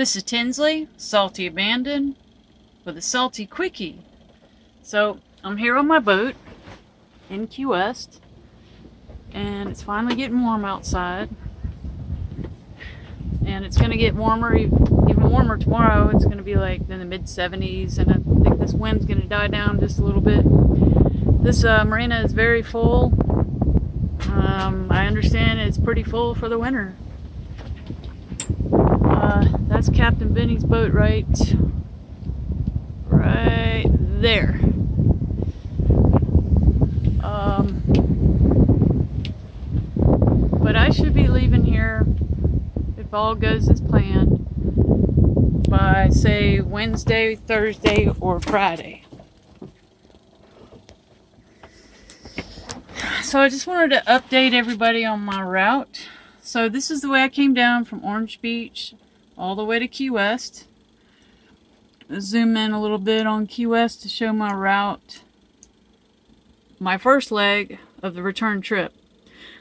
This is Tinsley, Salty Abandon, with a salty quickie. So I'm here on my boat in Key West, and it's finally getting warm outside. And it's going to get warmer, even warmer tomorrow. It's going to be like in the mid-70s, and I think this wind's going to die down just a little bit. This marina is very full. I understand it's pretty full for the winter. That's Captain Benny's boat right there. But I should be leaving here, if all goes as planned, by say Wednesday, Thursday, or Friday. So I just wanted to update everybody on my route. So this is the way I came down from Orange Beach all the way to Key West. Zoom in a little bit on Key West to show my route, my first leg of the return trip.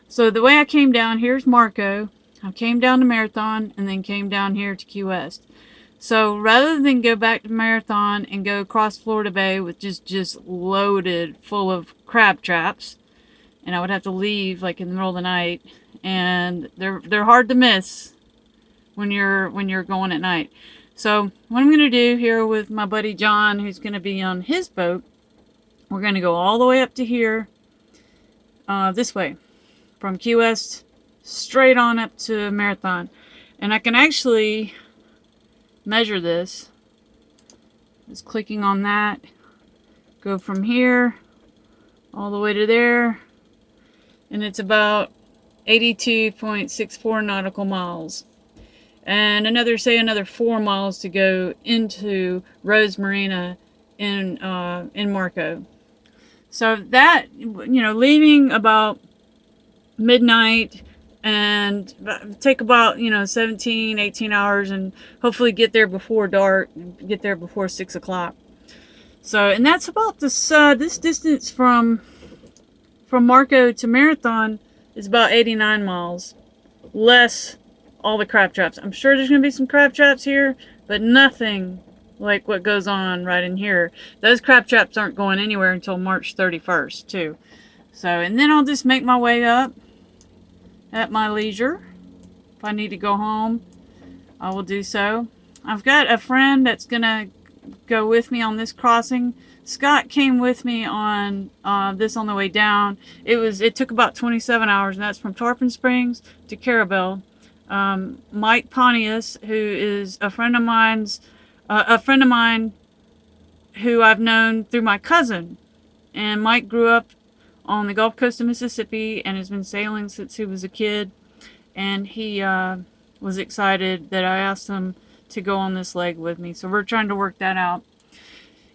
So the way I came down, here's Marco. I came down to Marathon and then came down here to Key West. So rather than go back to Marathon and go across Florida Bay with just loaded full of crab traps, and I would have to leave like in the middle of the night, and they're hard to miss when you're going at night. So what I'm going to do here with my buddy John, who's going to be on his boat, we're going to go all the way up to here, this way, from Key West straight on up to Marathon. And I can actually measure this. Just clicking on that, go from here all the way to there, and it's about 82.64 nautical miles. And another 4 miles to go into Rose Marina in Marco. So that, leaving about midnight and take about 17, 18 hours, and hopefully get there before dark, get there before 6 o'clock. So, and that's about this distance from Marco to Marathon is about 89 miles, less all the crab traps. I'm sure there's going to be some crab traps here, but nothing like what goes on right in here. Those crab traps aren't going anywhere until March 31st, too. So, and then I'll just make my way up at my leisure. If I need to go home, I will do so. I've got a friend that's going to go with me on this crossing. Scott came with me on this on the way down. It took about 27 hours, and that's from Tarpon Springs to Carabel. Mike Pontius, who is a friend of mine who I've known through my cousin. And Mike grew up on the Gulf Coast of Mississippi and has been sailing since he was a kid. And he was excited that I asked him to go on this leg with me. So we're trying to work that out.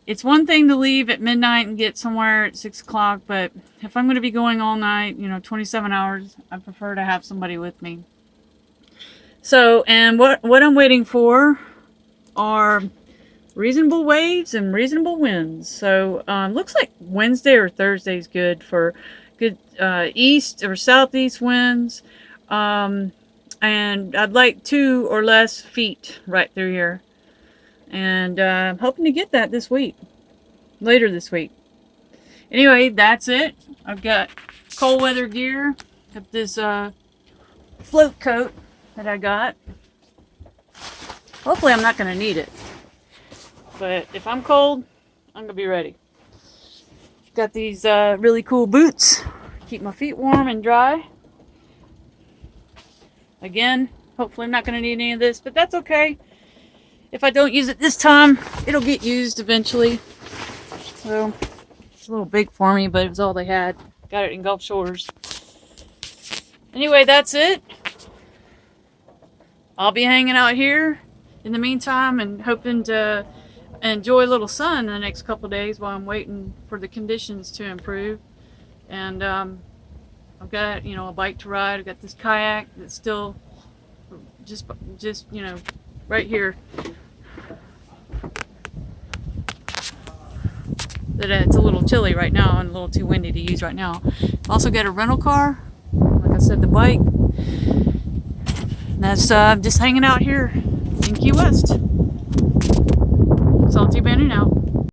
It's one thing to leave at midnight and get somewhere at 6 o'clock, but if I'm going to be going all night, 27 hours, I prefer to have somebody with me. So, and what I'm waiting for are reasonable waves and reasonable winds. So, looks like Wednesday or Thursday is good for good east or southeast winds. And I'd like 2 or less feet right through here. And I'm hoping to get that this week, later this week. Anyway, that's it. I've got cold weather gear. Got this float coat that I got. Hopefully I'm not going to need it. But if I'm cold, I'm going to be ready. Got these really cool boots. Keep my feet warm and dry. Again, hopefully I'm not going to need any of this, but that's okay. If I don't use it this time, it'll get used eventually. So, it's a little big for me, but it was all they had. Got it in Gulf Shores. Anyway, that's it. I'll be hanging out here in the meantime and hoping to enjoy a little sun in the next couple days while I'm waiting for the conditions to improve. And I've got, a bike to ride. I've got this kayak that's still just right here. That it's a little chilly right now and a little too windy to use right now. Also got a rental car. Like I said, the bike. And that's just hanging out here in Key West. Salty Abandon out.